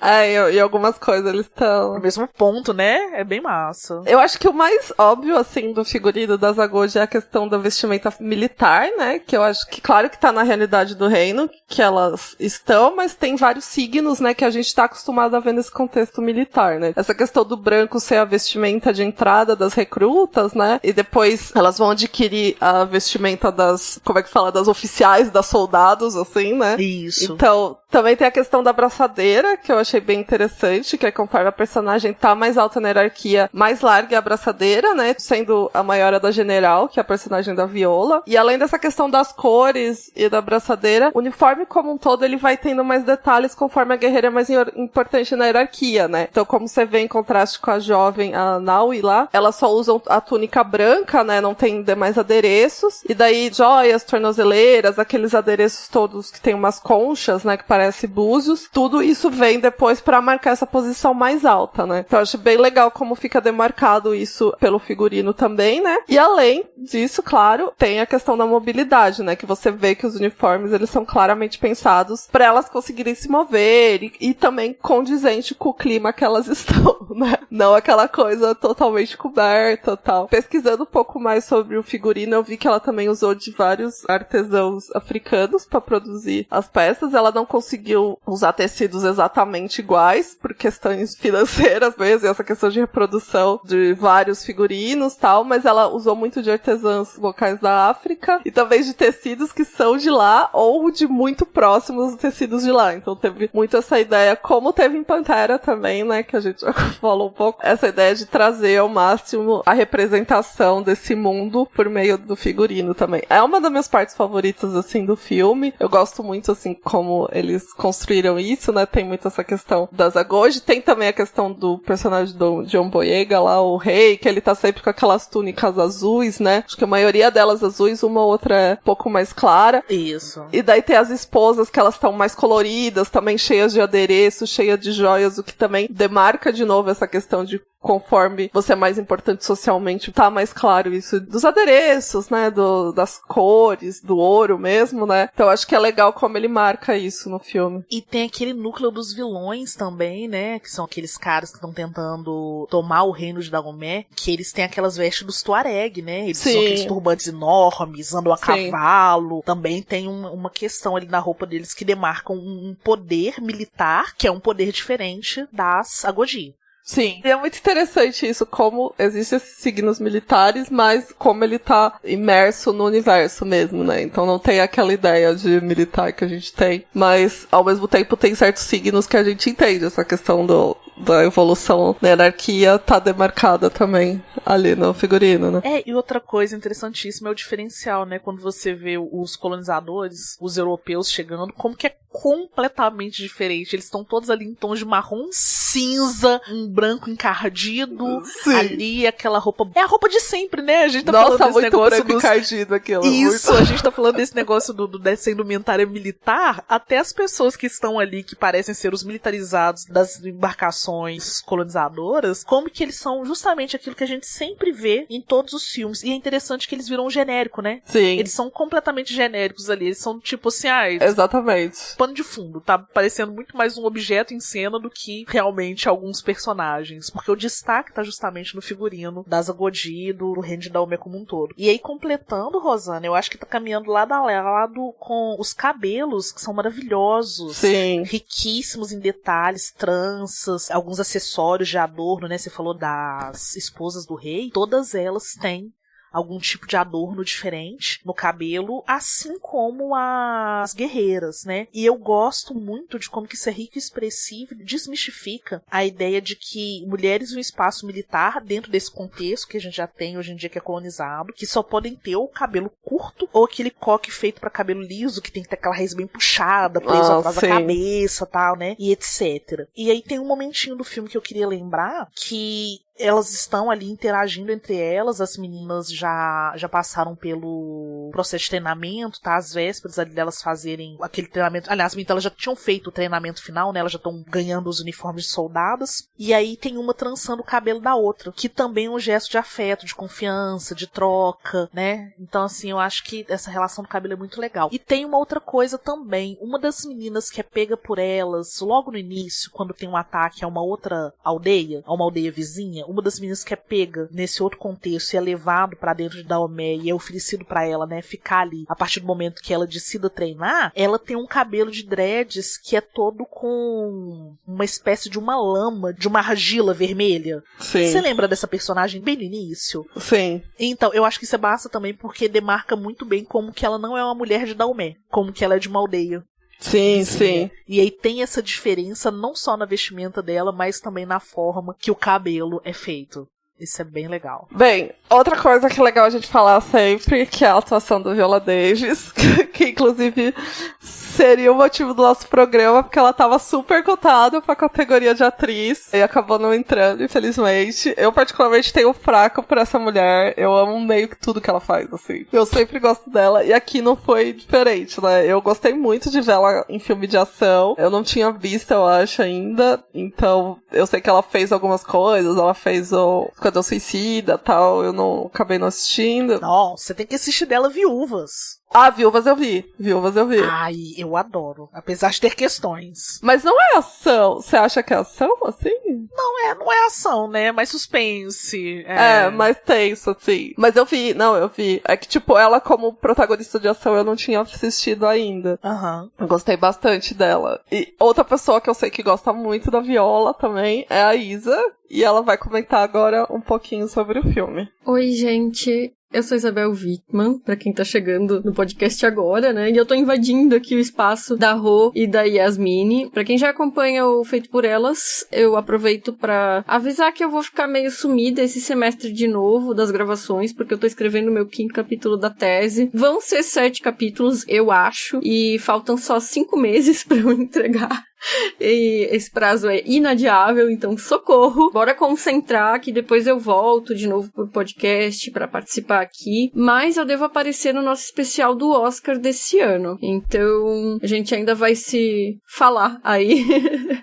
E algumas coisas eles estão... No mesmo ponto, né? É bem massa. Eu acho que o mais óbvio, assim, do figurino das Agoji é a questão da vestimenta militar, né? Que eu acho que, claro que tá na realidade do reino, que elas estão, mas tem vários signos, né? Que a gente tá acostumado a ver nesse contexto militar, né? Essa questão do branco ser a vestimenta de entrada das recrutas, né? E depois elas vão adquirir a vestimenta das, como é que fala? Das oficiais, das soldados, assim, né? Isso. Então, também tem a questão da abraçadeira, que eu achei bem interessante, que é conforme a personagem tá mais alta na hierarquia, mais larga é a abraçadeira, né? Sendo a maior a da General, que é a personagem da Viola. E além dessa questão das cores e da abraçadeira, o uniforme como um todo, ele vai tendo mais detalhes conforme a guerreira é mais importante na hierarquia, né? Então, como você vê em contraste com a jovem, a Naui lá, elas só usam a túnica branca, né? Não tem demais adereços. E daí, joias, tornozeleira, brasileiras, aqueles adereços todos que tem umas conchas, né, que parece búzios, tudo isso vem depois pra marcar essa posição mais alta, né. Então eu acho bem legal como fica demarcado isso pelo figurino também, né. E além disso, claro, tem a questão da mobilidade, né, que você vê que os uniformes, eles são claramente pensados pra elas conseguirem se mover e também condizente com o clima que elas estão, né. Não aquela coisa totalmente coberta, tal. Pesquisando um pouco mais sobre o figurino, eu vi que ela também usou de vários artesãos africanos para produzir as peças. Ela não conseguiu usar tecidos exatamente iguais, por questões financeiras mesmo, e essa questão de reprodução de vários figurinos e tal, mas ela usou muito de artesãs locais da África e também de tecidos que são de lá ou de muito próximos dos tecidos de lá. Então teve muito essa ideia, como teve em Pantera também, né, que a gente já falou um pouco, essa ideia de trazer ao máximo a representação desse mundo por meio do figurino também. É uma das minhas partes favoritas, assim, do filme. Eu gosto muito, assim, como eles construíram isso, né? Tem muito essa questão das Agoge. Tem também a questão do personagem do John Boyega lá, o rei, que ele tá sempre com aquelas túnicas azuis, né? Acho que a maioria delas azuis, uma ou outra é um pouco mais clara. Isso. E daí tem as esposas, que elas estão mais coloridas, também cheias de adereço, cheias de joias, o que também demarca de novo essa questão de conforme você é mais importante socialmente, tá mais claro isso dos adereços, né, das cores, do ouro mesmo, né, então acho que é legal como ele marca isso no filme. E tem aquele núcleo dos vilões também, né, que são aqueles caras que estão tentando tomar o reino de Dagomé, que eles têm aquelas vestes dos Tuareg, né, eles são aqueles turbantes enormes, andam a cavalo, também tem uma questão ali na roupa deles que demarcam um poder militar, que é um poder diferente das Agoji. Sim. E é muito interessante isso, como existem esses signos militares, mas como ele tá imerso no universo mesmo, né? Então não tem aquela ideia de militar que a gente tem, mas ao mesmo tempo tem certos signos que a gente entende, essa questão da evolução da hierarquia tá demarcada também ali no figurino, né? E outra coisa interessantíssima é o diferencial, né? Quando você vê os colonizadores, os europeus chegando, como que é completamente diferente. Eles estão todos ali em tons de marrom cinza, um branco encardido. Sim. Ali, aquela roupa... É a roupa de sempre, né? A gente tá falando desse negócio branco encardido aquilo. Isso, a gente tá falando desse negócio dessa indumentária militar. Até as pessoas que estão ali, que parecem ser os militarizados das embarcações colonizadoras, como que eles são justamente aquilo que a gente sempre vê em todos os filmes. E é interessante que eles viram um genérico, né? Sim. Eles são completamente genéricos ali. Eles são tipo assim, exatamente. Pano de fundo, tá parecendo muito mais um objeto em cena do que realmente alguns personagens, porque o destaque tá justamente no figurino das Agoji e do reino de Dahomey como um todo. E aí, completando, Rosana, eu acho que tá caminhando lado a lado com os cabelos, que são maravilhosos. Sim. Riquíssimos em detalhes, tranças, alguns acessórios de adorno, né? Você falou das esposas do rei, todas elas têm algum tipo de adorno diferente no cabelo, assim como as guerreiras, né? E eu gosto muito de como que isso é rico e expressivo e desmistifica a ideia de que mulheres em um espaço militar, dentro desse contexto que a gente já tem hoje em dia que é colonizado, que só podem ter o cabelo curto ou aquele coque feito para cabelo liso, que tem que ter aquela raiz bem puxada, preso atrás da cabeça, tal, né? E etc. E aí tem um momentinho do filme que eu queria lembrar que elas estão ali interagindo entre elas, as meninas já passaram pelo processo de treinamento, tá? Às vésperas ali delas fazerem aquele treinamento. Aliás, as meninas elas já tinham feito o treinamento final, né? Elas já estão ganhando os uniformes de soldadas. E aí tem uma trançando o cabelo da outra, que também é um gesto de afeto, de confiança, de troca, né? Então, assim, eu acho que essa relação do cabelo é muito legal. E tem uma outra coisa também. Uma das meninas que é pega por elas, logo no início, quando tem um ataque a uma outra aldeia, a uma aldeia vizinha, uma das meninas que é pega nesse outro contexto e é levado pra dentro de Dahomey e é oferecido pra ela, né, ficar ali a partir do momento que ela decida treinar, ela tem um cabelo de dreads que é todo com uma espécie de uma lama, de uma argila vermelha. Sim. Você lembra dessa personagem bem no início? Sim. Então, eu acho que isso é massa também porque demarca muito bem como que ela não é uma mulher de Dahomey, como que ela é de uma aldeia. Sim, sim. E aí tem essa diferença não só na vestimenta dela, mas também na forma que o cabelo é feito. Isso é bem legal. Bem, outra coisa que é legal a gente falar sempre, que é a atuação do Viola Davis, que inclusive seria o motivo do nosso programa, porque ela tava super cotada pra categoria de atriz e acabou não entrando, infelizmente. Eu, particularmente, tenho fraco por essa mulher. Eu amo meio que tudo que ela faz, assim. Eu sempre gosto dela. E aqui não foi diferente, né? Eu gostei muito de ver ela em filme de ação. Eu não tinha visto, eu acho, ainda. Então, eu sei que ela fez algumas coisas. Ela fez o Esquadrão Suicida e tal. Eu não acabei não assistindo. Não, você tem que assistir dela Viúvas. Ah, Viúvas eu vi. Ai, eu adoro. Apesar de ter questões. Mas não é ação. Você acha que é ação, assim? Não é ação, né? Mais suspense. É, mais tenso, assim. Mas eu vi. É que, tipo, ela como protagonista de ação eu não tinha assistido ainda. Aham. Eu gostei bastante dela. E outra pessoa que eu sei que gosta muito da Viola também é a Isa. E ela vai comentar agora um pouquinho sobre o filme. Oi, gente. Eu sou Isabel Wittmann, pra quem tá chegando no podcast agora, né? E eu tô invadindo aqui o espaço da Rô e da Yasmine. Pra quem já acompanha o Feito por Elas, eu aproveito pra avisar que eu vou ficar meio sumida esse semestre de novo das gravações, porque eu tô escrevendo o meu 5º capítulo da tese. Vão ser 7 capítulos, eu acho, e faltam só 5 meses pra eu entregar. E esse prazo é inadiável, então socorro. Bora concentrar que depois eu volto de novo pro podcast pra participar aqui. Mas eu devo aparecer no nosso especial do Oscar desse ano. Então a gente ainda vai se falar aí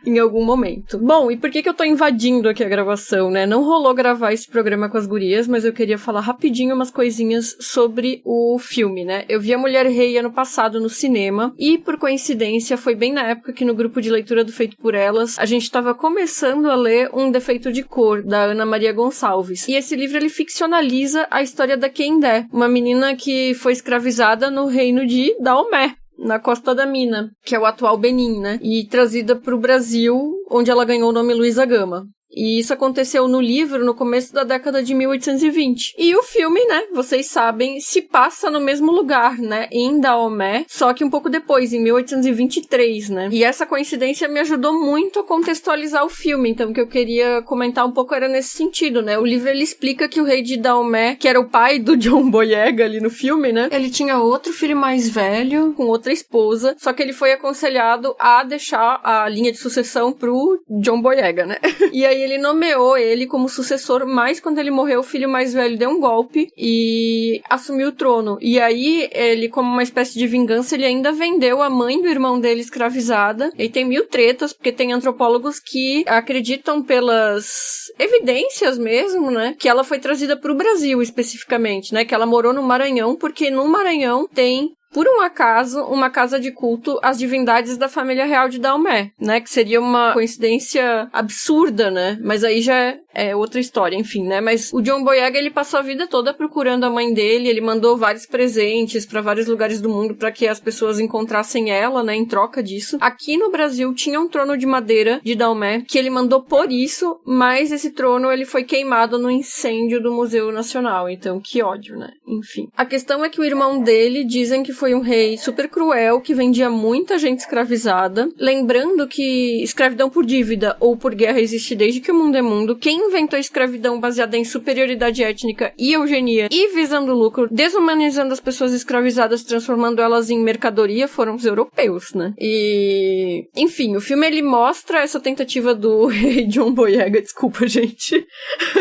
em algum momento. Bom, e por que eu tô invadindo aqui a gravação, né? Não rolou gravar esse programa com as gurias, mas eu queria falar rapidinho umas coisinhas sobre o filme, né? Eu vi A Mulher Rei ano passado no cinema e, por coincidência, foi bem na época que no grupo de leitura do Feito por Elas, a gente estava começando a ler Um Defeito de Cor, da Ana Maria Gonçalves. E esse livro, ele ficcionaliza a história da Kendé, uma menina que foi escravizada no reino de Daomé, na Costa da Mina, que é o atual Benin, né? E trazida para o Brasil, onde ela ganhou o nome Luísa Gama. E isso aconteceu no livro no começo da década de 1820. E o filme, né, vocês sabem, se passa no mesmo lugar, né, em Daomé, só que um pouco depois, em 1823, né. E essa coincidência me ajudou muito a contextualizar o filme, então o que eu queria comentar um pouco era nesse sentido, né. O livro, ele explica que o rei de Daomé, que era o pai do John Boyega ali no filme, né, ele tinha outro filho mais velho, com outra esposa, só que ele foi aconselhado a deixar a linha de sucessão pro John Boyega, né. E aí ele nomeou ele como sucessor, mas quando ele morreu, o filho mais velho deu um golpe e assumiu o trono. E aí, ele, como uma espécie de vingança, ele ainda vendeu a mãe do irmão dele escravizada. E tem 1000 tretas, porque tem antropólogos que acreditam pelas evidências mesmo, né, que ela foi trazida pro Brasil, especificamente, né, que ela morou no Maranhão, porque no Maranhão tem, por um acaso, uma casa de culto às divindades da família real de Daomé, né? Que seria uma coincidência absurda, né? Mas aí já é outra história, enfim, né? Mas o John Boyega, ele passou a vida toda procurando a mãe dele, ele mandou vários presentes pra vários lugares do mundo pra que as pessoas encontrassem ela, né? Em troca disso. Aqui no Brasil tinha um trono de madeira de Daomé, que ele mandou por isso, mas esse trono, ele foi queimado no incêndio do Museu Nacional. Então, que ódio, né? Enfim. A questão é que o irmão dele, dizem que foi um rei super cruel, que vendia muita gente escravizada. Lembrando que escravidão por dívida ou por guerra existe desde que o mundo é mundo. Quem inventou a escravidão baseada em superioridade étnica e eugenia e visando lucro, desumanizando as pessoas escravizadas, transformando elas em mercadoria, foram os europeus, né? E... enfim, o filme, ele mostra essa tentativa do rei John Boyega, desculpa, gente,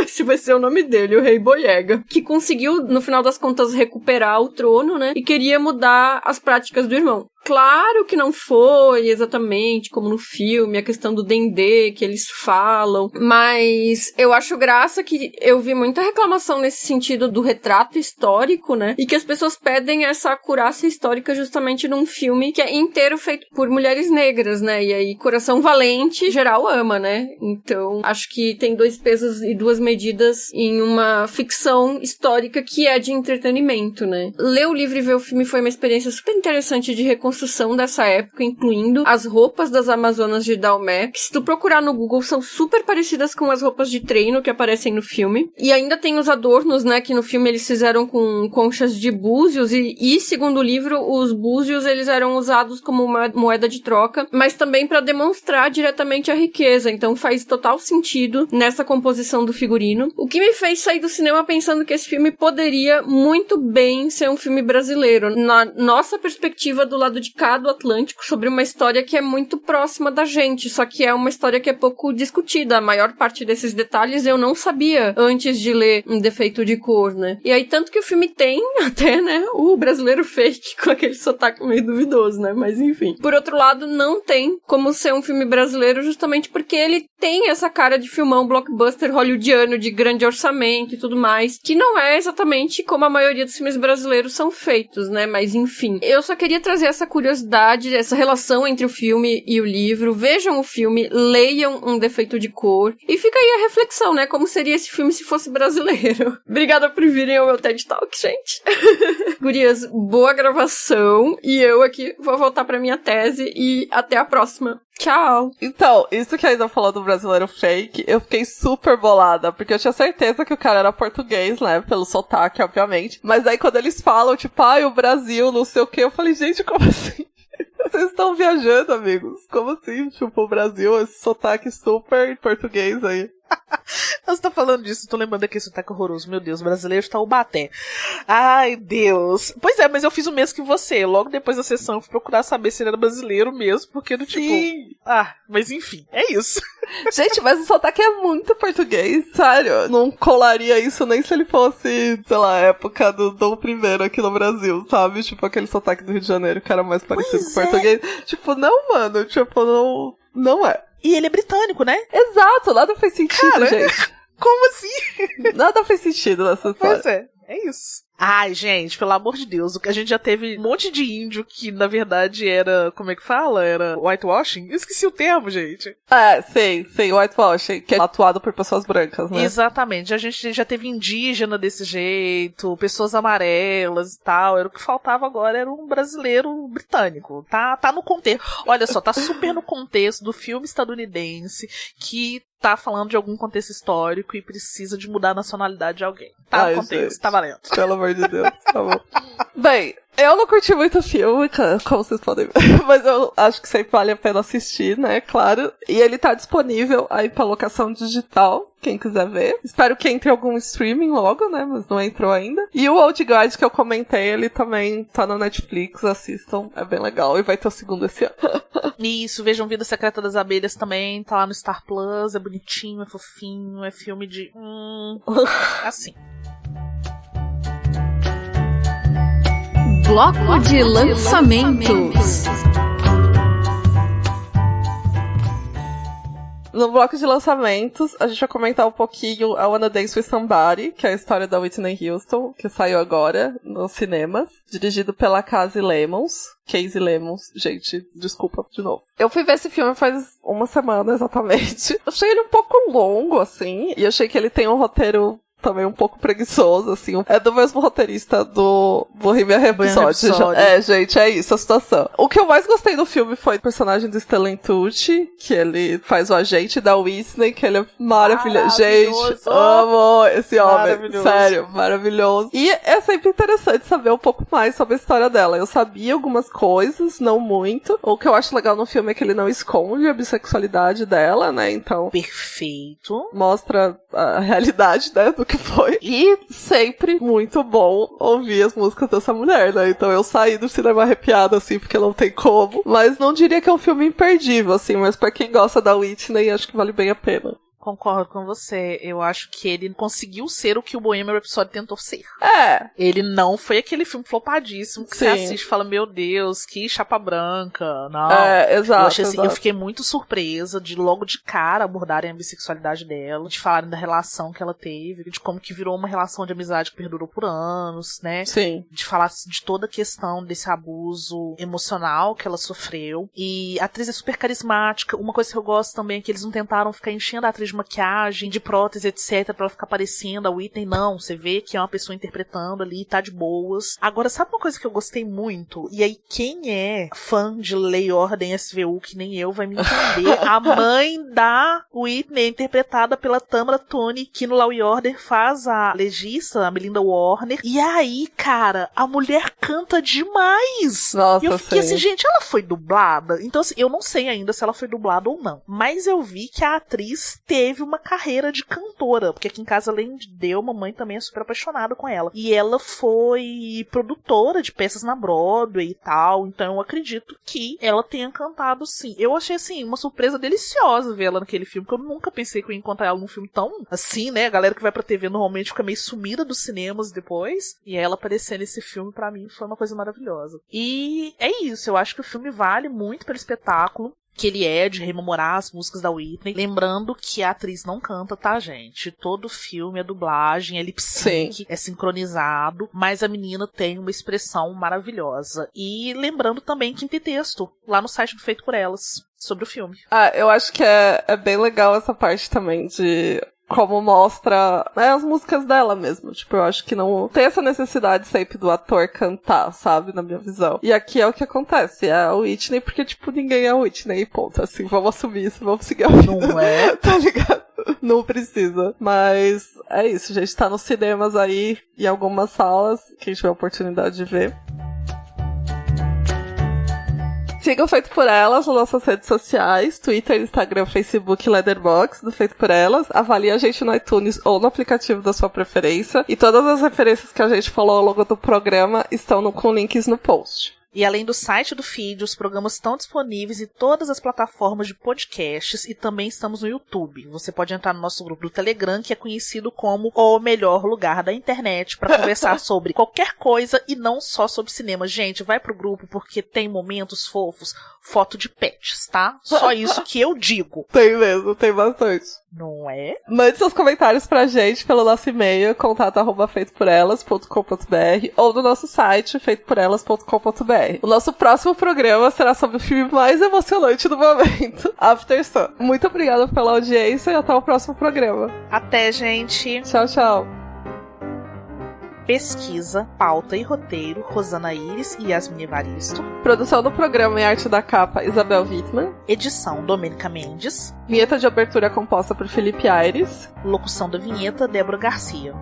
esse vai ser o nome dele, o rei Boyega, que conseguiu, no final das contas, recuperar o trono, né? E queria mudar as práticas do irmão. Claro que não foi exatamente como no filme, a questão do dendê que eles falam, mas eu acho graça que eu vi muita reclamação nesse sentido do retrato histórico, né? E que as pessoas pedem essa acurácia histórica justamente num filme que é inteiro feito por mulheres negras, né? E aí, Coração Valente, geral ama, né? Então, acho que tem 2 pesos e 2 medidas em uma ficção histórica que é de entretenimento, né? Ler o livro e ver o filme foi uma experiência super interessante de reconstrução dessa época, incluindo as roupas das Amazonas de Daomé, que se tu procurar no Google são super parecidas com as roupas de treino que aparecem no filme. E ainda tem os adornos, né, que no filme eles fizeram com conchas de búzios e segundo o livro, os búzios eles eram usados como uma moeda de troca, mas também para demonstrar diretamente a riqueza. Então faz total sentido nessa composição do figurino. O que me fez sair do cinema pensando que esse filme poderia muito bem ser um filme brasileiro, na nossa perspectiva do lado de cá do Atlântico sobre uma história que é muito próxima da gente, só que é uma história que é pouco discutida. A maior parte desses detalhes eu não sabia antes de ler Um Defeito de Cor, né? E aí, tanto que o filme tem até, né, o brasileiro fake com aquele sotaque meio duvidoso, né? Mas enfim. Por outro lado, não tem como ser um filme brasileiro justamente porque ele tem essa cara de filmão blockbuster hollywoodiano, de grande orçamento e tudo mais, que não é exatamente como a maioria dos filmes brasileiros são feitos, né? Mas enfim. Eu só queria trazer essa curiosidade, essa relação entre o filme e o livro. Vejam o filme, leiam Um Defeito de Cor. E fica aí a reflexão, né? Como seria esse filme se fosse brasileiro. Obrigada por virem ao meu TED Talk, gente. Gurias, boa gravação. E eu aqui vou voltar pra minha tese e até a próxima. Tchau! Então, isso que a Isa falou do brasileiro fake, eu fiquei super bolada, porque eu tinha certeza que o cara era português, né, pelo sotaque, obviamente. Mas aí quando eles falam, tipo, o Brasil, não sei o que, eu falei, gente, como assim? Vocês estão viajando, amigos? Como assim? Tipo, o Brasil, esse sotaque super português aí. Você tá falando disso, tô lembrando aqui esse sotaque horroroso. Meu Deus, o brasileiro tá o baté. Ai, Deus. Pois é, mas eu fiz o mesmo que você. Logo depois da sessão, eu fui procurar saber se ele era brasileiro mesmo, porque do tipo... mas enfim, é isso. Gente, mas o sotaque é muito português, sério. Não colaria isso nem se ele fosse, sei lá, época do Dom I aqui no Brasil, sabe? Tipo, aquele sotaque do Rio de Janeiro que era mais parecido com português. Tipo, não, mano, tipo, não é. E ele é britânico, né? Exato, nada faz sentido, cara, gente. Como assim? Nada faz sentido nessa história. Pois é isso. Ai, gente, pelo amor de Deus, a gente já teve um monte de índio que, na verdade, era, como é que fala? Era whitewashing? Eu esqueci o termo, gente. Sei, whitewashing, que é atuado por pessoas brancas, né? Exatamente, a gente já teve indígena desse jeito, pessoas amarelas e tal, era o que faltava agora, era um brasileiro britânico, tá no contexto, olha só, tá super no contexto do filme estadunidense, que tá falando de algum contexto histórico e precisa de mudar a nacionalidade de alguém. Tá no contexto, gente, tá valendo. Pelo amor de Deus, tá bom. Bem, eu não curti muito o filme, como vocês podem ver, mas eu acho que sempre vale a pena assistir, né, claro. E ele tá disponível aí pra locação digital, quem quiser ver. Espero que entre algum streaming logo, né, mas não entrou ainda. E o Old Guard que eu comentei, ele também tá na Netflix, assistam, é bem legal. E vai ter o segundo esse ano. Isso, vejam Vida Secreta das Abelhas também, tá lá no Star Plus, é bonitinho, é fofinho, é filme de... assim. Bloco de lançamentos. No bloco de lançamentos, a gente vai comentar um pouquinho I Wanna Dance With Somebody, que é a história da Whitney Houston, que saiu agora nos cinemas, dirigido pela Casey Lemons. Gente, desculpa de novo. Eu fui ver esse filme faz uma semana, exatamente. Achei ele um pouco longo, assim, e achei que ele tem um roteiro também um pouco preguiçoso, assim. É do mesmo roteirista do Bohemian Rhapsody. Gente, é isso a situação. O que eu mais gostei do filme foi o personagem do Stellan Tucci, que ele faz o agente da Whitney, que ele é maravilhoso. Gente, amo esse homem. Sério, maravilhoso. E é sempre interessante saber um pouco mais sobre a história dela. Eu sabia algumas coisas, não muito. O que eu acho legal no filme é que ele não esconde a bissexualidade dela, né? Então... perfeito. Mostra a realidade, né, do que foi. E sempre muito bom ouvir as músicas dessa mulher, né? Então eu saí do cinema arrepiada, assim, porque não tem como. Mas não diria que é um filme imperdível, assim, mas pra quem gosta da Whitney, acho que vale bem a pena. Concordo com você. Eu acho que ele conseguiu ser o que o Bohemian Rhapsody tentou ser. Ele não foi aquele filme flopadíssimo que você assiste e fala, meu Deus, que chapa branca. Não. Exato, eu achei assim, eu fiquei muito surpresa de logo de cara abordarem a bissexualidade dela, de falarem da relação que ela teve, de como que virou uma relação de amizade que perdurou por anos, né? Sim. De falar de toda a questão desse abuso emocional que ela sofreu. E a atriz é super carismática. Uma coisa que eu gosto também é que eles não tentaram ficar enchendo a atriz de maquiagem, de prótese, etc, pra ela ficar parecendo a Whitney. Não, você vê que é uma pessoa interpretando ali, tá de boas. Agora, sabe uma coisa que eu gostei muito? E aí, quem é fã de Lei e Ordem SVU, que nem eu, vai me entender. A mãe da Whitney, interpretada pela Tamara Toney, que no Law e Order faz a legista, a Melinda Warner. E aí, cara, a mulher canta demais! Nossa, e eu fiquei assim, gente, ela foi dublada? Então, assim, eu não sei ainda se ela foi dublada ou não. Mas eu vi que a atriz teve teve uma carreira de cantora, porque aqui em casa, além de eu, mamãe também é super apaixonada com ela. E ela foi produtora de peças na Broadway e tal, então eu acredito que ela tenha cantado sim. Eu achei, assim, uma surpresa deliciosa ver ela naquele filme, porque eu nunca pensei que eu ia encontrar ela num filme tão assim, né? A galera que vai pra TV normalmente fica meio sumida dos cinemas depois, e ela aparecer nesse filme, pra mim, foi uma coisa maravilhosa. E é isso, eu acho que o filme vale muito pelo espetáculo que ele é, de rememorar as músicas da Whitney. Lembrando que a atriz não canta, tá, gente? Todo filme é dublagem, é lip sync, é sincronizado, mas a menina tem uma expressão maravilhosa. E lembrando também que tem texto lá no site do Feito por Elas sobre o filme. Eu acho que é bem legal essa parte também de como mostra, né, as músicas dela mesmo. Tipo, eu acho que não tem essa necessidade sempre do ator cantar, sabe? Na minha visão. E aqui é o que acontece. É a Whitney porque, tipo, ninguém é a Whitney e ponto. Assim, vamos assumir isso, vamos seguir a vida. Não é? Tá ligado? Não precisa. Mas é isso, gente. Tá nos cinemas aí, em algumas salas, quem tiver a oportunidade de ver. Sigam o Feito por Elas nas nossas redes sociais, Twitter, Instagram, Facebook e Letterboxd do Feito por Elas. Avalie a gente no iTunes ou no aplicativo da sua preferência. E todas as referências que a gente falou ao longo do programa estão com links no post. E além do site do feed, os programas estão disponíveis em todas as plataformas de podcasts e também estamos no YouTube. Você pode entrar no nosso grupo do Telegram, que é conhecido como o melhor lugar da internet para conversar sobre qualquer coisa e não só sobre cinema. Gente, vai pro grupo porque tem momentos fofos, foto de pets, tá? Só isso que eu digo. Tem mesmo, tem bastante. Não é? Mande seus comentários pra gente pelo nosso e-mail, contato@feitoporelas.com.br ou do nosso site, feitoporelas.com.br. O nosso próximo programa será sobre o filme mais emocionante do momento, After Sun. Muito obrigada pela audiência e até o próximo programa. Até, gente. Tchau, tchau. Pesquisa, pauta e roteiro, Rosana Iris e Yasmin Evaristo. Produção do programa e arte da capa, Isabel Wittmann. Edição, Domênica Mendes. Vinheta de abertura composta por Felipe Aires. Locução da vinheta, Débora Garcia.